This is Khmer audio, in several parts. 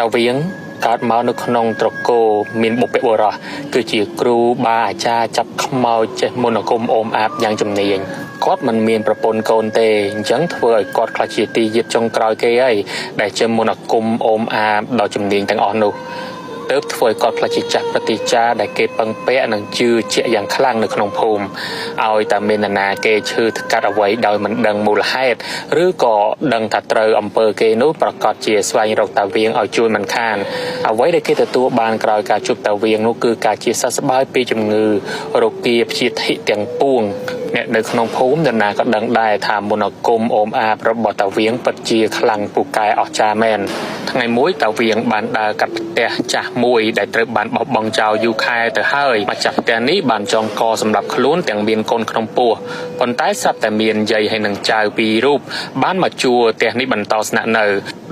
តាវៀងកើតមកនៅក្នុងត្រកូលមានបុព្វបុរសគឺជាគ្រូបាអាចារ្យចាប់ខ្មោចចេះមន្តអាគមអូមអាបយ៉ាងជំនាញគាត់មិនមានប្រពន្ធកូនទេអញ្ចឹងធ្វើឲ្យគាត់ខ្លាចជាទីយាតចុងក្រោយគេហើយដែលជាមន្តអាគមអូមអាបដ៏ជំនាញទាំងអស់នោះទើបធ្វើឲ្យគាត់ខ្លាចជាចាស់ប្រតិចារដែលគេពឹងពាក់និងជឿជាក់យ៉ាងខ្លាំងនៅក្នុងភូមិឲ្យតែមាននរណាគេឈឺថ្កាត់អ្វីដោយមិនដឹងមូលហេតុឬក៏ដឹងថាត្រូវអំពើគេនោះប្រកាសជាស្វែងរកតាវៀងឲ្យជួយមិនខានអ្វីដែលគេទទួលបានក្រោយការជួបតាវៀងនោះគឺការជាសះស្បើយពីជំងឺរោគាព្យាធិទាំងពួងអ្នកនៅក្នុងភូមិនរណាក៏ដឹងដែរថាមន្តអាគមអូមអាបរបស់តាវៀងពិតជាខ្លាំងពូកែអស្ចារ្យមែនថ្ងៃមួយតាវៀងបានដើរកាត់ផ្ទះចាស់មួយដែលត្រូវបានបោះបង់ចោលយូរខែទៅហើយម្ចាស់ផ្ទះនេះបានចងកសម្រាប់ខ្លួនទាំងមានកូនក្នុងពោះប៉ុន្តែស្រាប់តែមានយាយហើយនឹងចៅពីររូបបានមកជួលផ្ទះនេះបន្តស្នាក់នៅ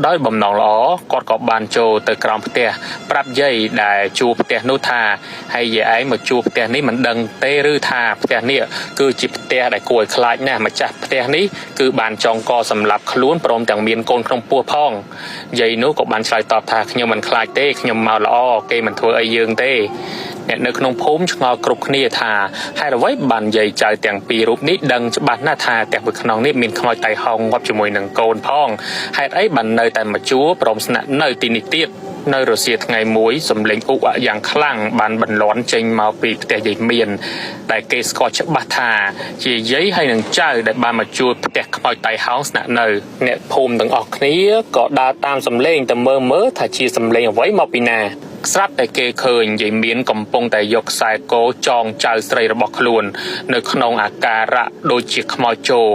ដោយបំណងល្អគាត់ក៏បានចូលទៅក្រោមផ្ទះប្រាប់យាយដែលជួលផ្ទះនោះថាហើយយាយឯងមកជួលផ្ទះនេះមិនដឹងទេឬថាផ្ទះនេះគឺជាផ្ទះដែលគួរឲ្យខ្លាចណាស់ម្ចាស់ផ្ទះនេះគឺបានចងកសម្រាប់ខ្លួនព្រមទាំងមានកូនក្នុងពោះផងយាយនោះក៏បានឆ្លើយតបថាខ្ញុំមិនខ្លាចទេខ្ញុំមកល្អគេមិនធ្វើអីយើងទេអ្នកនៅក្នុងភូមិឆ្ងល់គ្រប់គ្នាថាហេតុអ្វីបានយាយចៅទាំងពីររូបនេះដឹងច្បាស់ណាស់ថាផ្ទះមួយខ្នងនេះមានខ្មោចតៃហោងងាប់ជាមួយនឹងកូនផងហេតុអីបាននៅតែមកជួព្រមស្នាក់នៅទីនេះទៀតនៅរសៀលថ្ងៃមួយសំឡេងអ៊ុអាក់យ៉ាងខ្លាំងបានបន្លន់ចេញមកពីផ្ទះយាយមានដែលគេស្គាល់ច្បាស់ថាជាយាយហើយនឹងចៅដែលបានមកជួលផ្ទះខ្មោចតៃហោងស្នាក់នៅអ្នកភូមិទាំងអស់គ្នាក៏ដើរតាមសំឡេងទៅមើលថាជាសំឡេងអ្វីមកពីណាស្រាប់តែគេឃើញយាយមានកំពុងតែយកខ្សែគោចងចៅស្រីរបស់ខ្លួននៅក្នុងអាការៈដូចជាខ្មោចចូល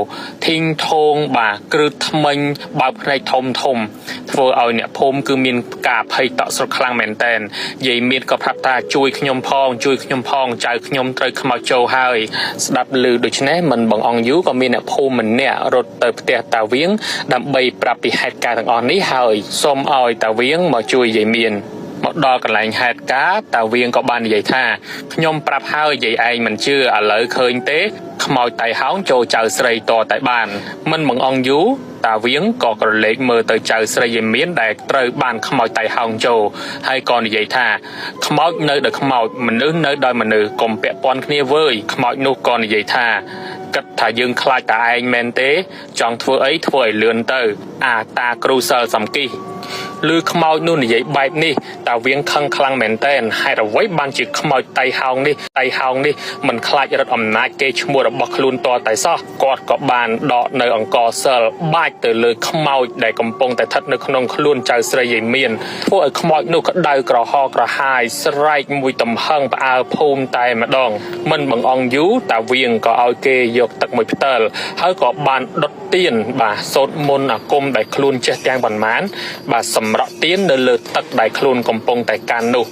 ធីងធងបាទគ្រឹះថ្មិញបើកភ្នែកធំធ្វើឲ្យអ្នកភូមិគឺមានការភ័យតក់ស្លុតខ្លាំងមែនតែនយាយមានក៏ប្រាប់ថាជួយខ្ញុំផងចៅខ្ញុំត្រូវខ្មោចចូលហើយស្ដាប់ឮដូច្នេះមិនបងអង្គយូក៏មានអ្នកភូមិម្នាក់រត់ទៅផ្ទះតាវៀងដើម្បីប្រាប់ពីហេតុការណ៍ទាំងអស់នេះហើយសូមឲ្យតាវៀងមកជួយយាយមានមកដល់កន្លែងហេតុការណ៍តាវៀងក៏បាននិយាយថាខ្ញុំប្រាប់ហើយយាយឯងមិនជឿឥឡូវឃើញទេខ្មោចតៃហោងចូលចៅស្រីតតែបានមិនបងអង្គយូតាវៀងក៏ក្រឡេកមើលទៅចៅស្រីយាយមានដែលត្រូវបានខ្មោចតៃហោងចូលហើយក៏និយាយថាខ្មោចនៅដោយខ្មោចមនុស្សនៅដោយមនុស្សកុំពាក់ព័ន្ធគ្នាវើយខ្មោចនោះក៏និយាយថាគិតថាយើងខ្លាចតាឯងមែនទេចង់ធ្វើអីធ្វើឲ្យលឿនទៅអាតាគ្រូសិលសំគិះឬខ្មោចនោះនិយាយបែបនេះតាវៀងខឹងខ្លាំងមែនតែនហេតុអ្វីបានជាខ្មោចតៃហោងនេះមិនខ្លាចរឹតអំណាចគេឈ្មោះរបស់ខ្លួនតតែសោះគាត់ក៏បានដកនៅអង្គសិលបាចទៅលើខ្មោចដែលកំពុងតែស្ថិតនៅក្នុងខ្លួនចៅស្រីយាយមានធ្វើឲ្យខ្មោចនោះក្តៅក្រហល់ក្រហាយស្រែកមួយទំហឹងផ្អើលភូមិតែម្ដងមិនបងអង្គយូតាវៀងក៏ឲ្យគេយកទឹកមួយផ្តិលហើយក៏បានដុតទៀនបាទសូត្រមន្តអាគមដែលខ្លួនចេះទាំងប៉ុន្មានបាទសម្រក់ទៀននៅលើទឹកដែលខ្លួនកំពុងតែកាន់នោះ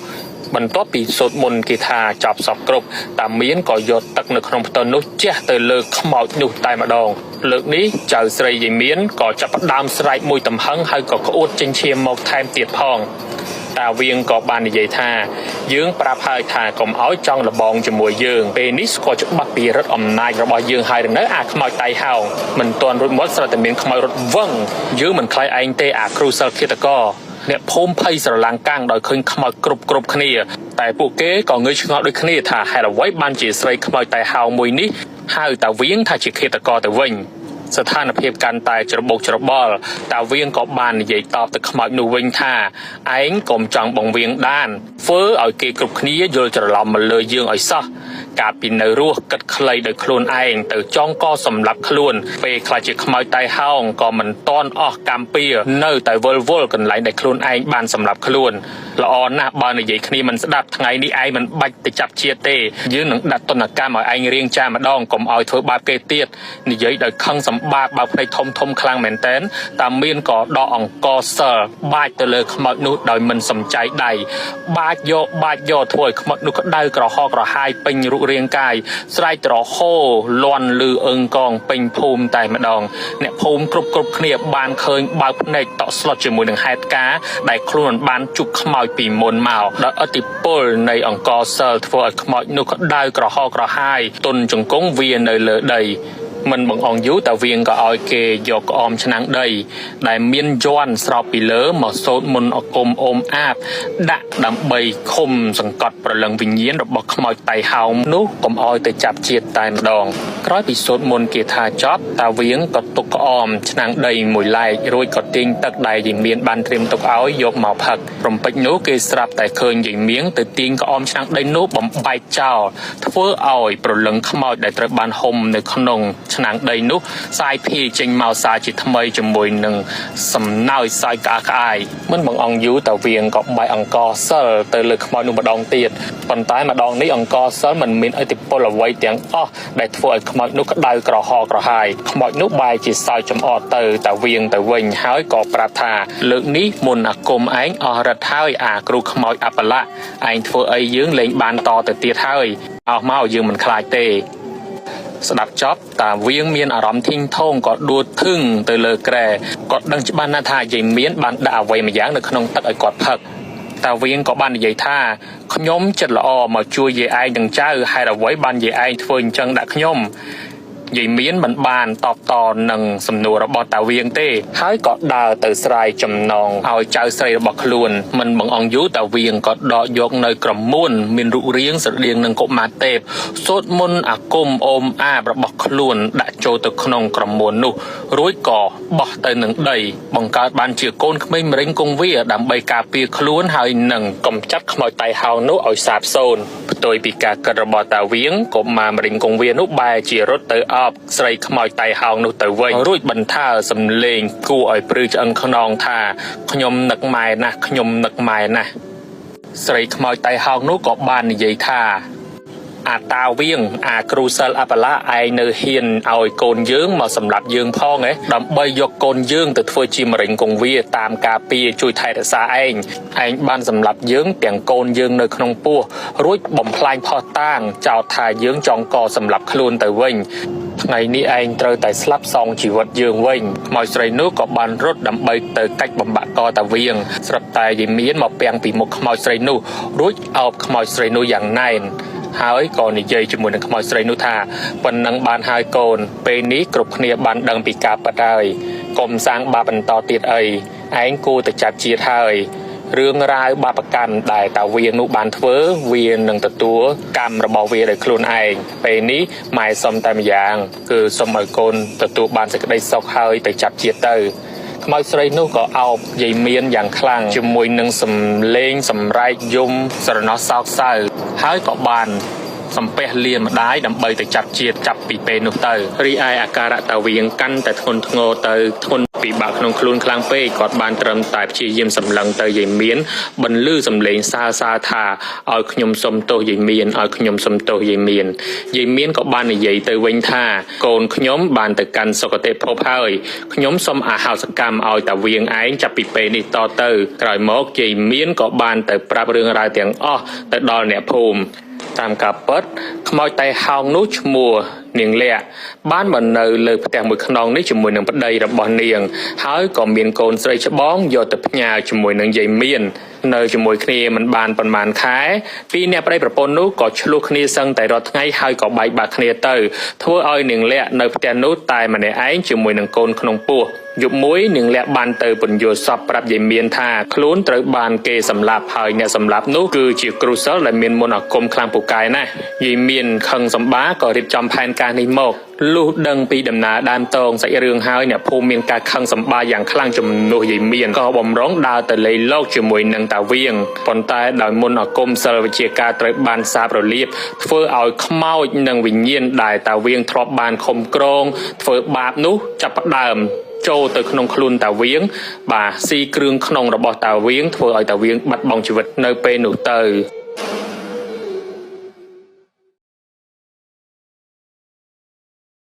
បន្ទាប់ពីសូត្រមន្តគេថាចប់សពគ្រប់តាមានក៏យកទឹកនៅក្នុងផ្ទៃនោះជះទៅលើខ្មោចនោះតែម្ដងលើកនេះចៅស្រីយាយមានក៏ចាប់ផ្ដើមស្រែកមួយទំហឹងហើយក៏ក្អួតចេញឈាមមកថែមទៀតផងតាវៀងក៏បាននិយាយថាយើងប្រាប់ហើយថាកុំឲ្យចង់លបងជាមួយយើងពេលនេះស្គាល់ច្បាស់ពីឫទ្ធិអំណាចរបស់យើងហើយនៅអាខ្មោចតៃហោងមិនទាន់រួចមាត់ស្រាប់តែមានខ្មោចរត់វឹងយើងមិនខ្លាចឯងទេអាគ្រូសិលឃាតករអ្នកភូមិភ័យស្រឡាំងកាំងដោយឃើញខ្មោចគ្រប់គ្នាតែពួកគេក៏ងើយឆ្ងល់ដូចគ្នាថាហេតុអ្វីបានជាស្រីខ្មោចតៃហោងមួយនេះហៅតាវៀងថាជាឃាតករទៅវិញស្ថានភាពកាន់តែច្របូកច្របល់តាវៀងក៏បាននិយាយតបទៅខ្មោចនោះវិញថាឯងកុំចង់បង្វៀងដានធ្វើឲ្យគេគ្រប់គ្នាយល់ច្រឡំមកលើយើងឲ្យសោះកាលពីនៅរស់គិតខ្លីដោយខ្លួនឯងទៅចងកសម្រាប់ខ្លួនពេលខ្លះជាខ្មោចតៃហោងក៏មិនតន់អស់កម្មពៀនៅតែវល់កន្លែងដែលខ្លួនឯងបានសម្រាប់ខ្លួនល្អណាស់បើនិយាយគ្នាមិនស្ដាប់ថ្ងៃនេះឯងមិនបាច់ទៅចាប់ជាតិទេយើងនឹងដាក់ទណ្ឌកម្មឲ្យឯងរៀងចាម្ដងកុំឲ្យធ្វើបាបគេទៀតនិយាយដោយខឹងសម្បាបើភ្នែកធំខ្លាំងមែនតែនតាមានក៏ដកអង្គសិលបាចទៅលើខ្មោចនោះដោយមិនសំចៃដៃបាចយកធ្វើឲ្យខ្មោចនោះក្តៅក្រហល់ក្រហាយពេញរូបរាងកាយស្រែកត្រហូលន់លឺអឹងកងពេញភូមិតែម្ដងអ្នកភូមិគ្រប់គ្នាបានឃើញបើកភ្នែកតក់ស្លុតជាមួយនឹងហេតុការណ៍ដែលខ្លួនបានជួបខ្មោចពីមុនមកដោយឥទ្ធិពលនៃអង្គសិលធ្វើឲ្យខ្មោចនោះក្តៅក្រហល់ក្រហាយទន់ជង្គង់វានៅលើដី មិនបងអងយូតាវៀងក៏ឲ្យគេយកក្អមឆ្នាំងដីដែលមានយ័ន្តស្រោបពីលើមកសូត្រមន្តអគមអូមអាបដាក់ដើម្បីឃុំសង្កត់ប្រលឹងវិញ្ញាណរបស់ខ្មោចតៃហោងនោះកុំឲ្យទៅចាប់ជាតិតែម្ដងក្រោយពីសូត្រមន្តគាថាចប់តាវៀងក៏ទុកក្អមឆ្នាំងដីមួយឡែករួចក៏ទាញទឹកដែលយាយមៀនបានត្រៀមទុកឲ្យយកមកផឹករំពេចនោះគេស្រាប់តែឃើញយាយមៀងទៅទាញក្អមឆ្នាំងដីនោះបំបែកចោលធ្វើឲ្យប្រលឹងខ្មោចដែលត្រូវបានហុំនៅក្នុងឆ្នាំងដីនោះសាយភាយចេញមកសាជាថ្មីជាមួយនឹងសំណើចសាយក្អាកក្អាយមិនបងអង្គយូតាវៀងក៏បែកអង្គសិលទៅលើខ្មោចនោះម្ដងទៀតប៉ុន្តែម្ដងនេះអង្គសិលមិនមានឥទ្ធិពលអ្វីទាំងអស់ដែលធ្វើឲ្យខ្មោចនោះក្តៅក្រហល់ក្រហាយខ្មោចនោះបែរជាសើចចំអកទៅតាវៀងទៅវិញហើយក៏ប្រាប់ថាលើកនេះមុនអាគមឯងអស់រិទ្ធហើយអាគ្រូខ្មោចអបលៈឯងធ្វើអីយើងលែងបានតទៅទៀតហើយអស់មកយើងមិនខ្លាចទេស្ដាប់ចប់តាវៀងមានអារម្មណ៍ធីងថងក៏ដួលធឹងទៅលើក្រែគាត់ដឹងច្បាស់ណាស់ថាយាយមៀនបានដាក់អ្វីម្យ៉ាងនៅក្នុងទឹកឲ្យគាត់ផឹកតាវៀងក៏បាននិយាយថាខ្ញុំចិត្តល្អមកជួយយាយឯងនឹងចៅហេតុអ្វីបានយាយឯងធ្វើអញ្ចឹងដាក់ខ្ញុំយាយមៀនមិនបានតបតនឹងសំណួររបស់តាវៀងទេហើយក៏ដើរទៅស្រាយចំណងឲ្យចៅស្រីរបស់ខ្លួនមិនបងអង្គយូតាវៀងក៏ដកយកនៅក្រមួនមានរូបរាងស្រដៀងនឹងកុមារទេពសូត្រមន្តអាគមអូមអាបរបស់ខ្លួនដាក់ចូលទៅក្នុងក្រមួននោះរួចក៏បោះទៅនឹងដីបង្កើតបានជាកូនក្មេងមរិញគង្វាដើម្បីការពារខ្លួនហើយនឹងកំចាត់ខ្មោចតៃហោងនោះឲ្យសាបសូន្យផ្ទុយពីការគិតរបស់តាវៀងកុមារមរិញគង្វានោះបែរជារត់ទៅស្រីខ្មោចតៃហោងនោះទៅវិញរួចបន្ថើសំឡេងគួរឲ្យព្រឺឆ្អឹងខ្នងថាខ្ញុំនឹកម៉ែណាស់ខ្ញុំនឹកម៉ែណាស់ស្រីខ្មោចតៃហោងនោះក៏បាននិយាយថាអាតាវៀងអាគ្រូសិលអបឡាឯងនៅហ៊ានឲ្យកូនយើងមកសម្លាប់យើងផងដើម្បីយកកូនយើងទៅធ្វើជាមរិញគង្វាតាមការពារជួយថែរក្សាឯងបានសម្លាប់យើងទាំងកូនយើងនៅក្នុងពោះរួចបំផ្លាញផោះតាងចោទថាយើងចង់កសម្លាប់ខ្លួនទៅវិញថ្ងៃនេះឯងត្រូវតែស្លាប់សងជីវិតយើងវិញខ្មោចស្រីនោះក៏បានរត់ដើម្បីទៅកាច់បំបាក់កតាវៀងស្រាប់តែយាយមៀនមកពាំងពីមុខខ្មោចស្រីនោះរួចអោបខ្មោចស្រីនោះយ៉ាងណែនហើយក៏និយាយជាមួយនឹងខ្មោចស្រីនោះថាប៉ុណ្ណឹងបានហើយកូនពេលនេះគ្រប់គ្នាបានដឹងពីការពិតហើយកុំសាងបាបបន្តទៀតអីឯងគួរតែចាប់ជាតិហើយរឿងរ៉ាវបាបកម្មដែលតាវៀងនោះបានធ្វើវានឹងទទួលកម្មរបស់វាដោយខ្លួនឯងពេលនេះម៉ែសុំតែម្យ៉ាងគឺសុំឲ្យកូនទទួលបានសេចក្តីសុខហើយទៅចាប់ជាតិទៅខ្មោចស្រីនោះក៏អោបយាយមៀនយ៉ាងខ្លាំងជាមួយនឹងសំឡេងសម្រែកយំស្រណោះសោកសៅហើយក៏បានសំពះលាម្ដាយដើម្បីទៅចាប់ជាតិចាប់ពីពេលនោះទៅរីឯអាការៈតាវៀងកាន់តែធ្ងន់ធ្ងរទៅធ្ងន់ពិបាកក្នុងខ្លួនខ្លាំងពេកគាត់បានត្រឹមតែព្យាយាមសម្លឹងទៅយាយមៀនបន្លឺសំឡេងសើសើថាឲ្យខ្ញុំសុំទោសយាយមៀនឲ្យខ្ញុំសុំទោសយាយមៀនយាយមៀនក៏បាននិយាយទៅវិញថាកូនខ្ញុំបានទៅកាន់សុគតិភពហើយខ្ញុំសុំអហោសកម្មឲ្យតាវៀងឯងចាប់ពីពេលនេះតទៅក្រោយមកយាយមៀនក៏បានទៅប្រាប់រឿងរ៉ាវទាំងអស់ទៅដល់អ្នកភូមិតាមការពិតខ្មោចតៃហោងនោះឈ្មោះនាងលក្ខបានមកនៅលើផ្ទះមួយខ្នងនេះជាមួយនឹងប្តីរបស់នាងហើយក៏មានកូនស្រីច្បងយកទៅផ្ញើជាមួយនឹងយាយមៀននៅជាមួយគ្នាមិនបានប៉ុន្មានខែពីរអ្នកប្តីប្រពន្ធនោះក៏ឆ្លោះគ្នាសឹងតែរាល់ថ្ងៃហើយក៏បែកបាក់គ្នាទៅធ្វើឲ្យនាងលក្ខនៅផ្ទះនោះតែម្នាក់ឯងជាមួយនឹងកូនក្នុងពោះយប់មួយនាងលក្ខបានទៅពន្យល់សពប្រាប់យាយមៀនថាខ្លួនត្រូវបានគេសម្លាប់ហើយអ្នកសម្លាប់នោះគឺជាគ្រូសិលដែលមានមន្តអាគមខ្លាំងពូកែណាស់យាយមៀនខឹងសម្បាក៏រៀបចំផែនការនេះមកលុះដឹងពីដំណើរដើមតងសាច់រឿងហើយអ្នកភូមិមានការខឹងសម្បាយ៉ាងខ្លាំងជំនួសយាយមៀនក៏បំរុងដើរទៅលេងលោកជាមួយនឹងតាវៀងប៉ុន្តែដោយមន្តអាគមសិលវិជាការត្រូវបានសាបរលាបធ្វើឲ្យខ្មោចនិងវិញ្ញាណដែលតាវៀងធ្លាប់បានខំក្រងធ្វើបាបនោះចាប់ផ្ដើមចូលទៅក្នុងខ្លួនតាវៀងបាទស៊ីគ្រឿងក្នុងរបស់តាវៀងធ្វើឲ្យតាវៀងបាត់បង់ជីវិតនៅពេលនោះទៅ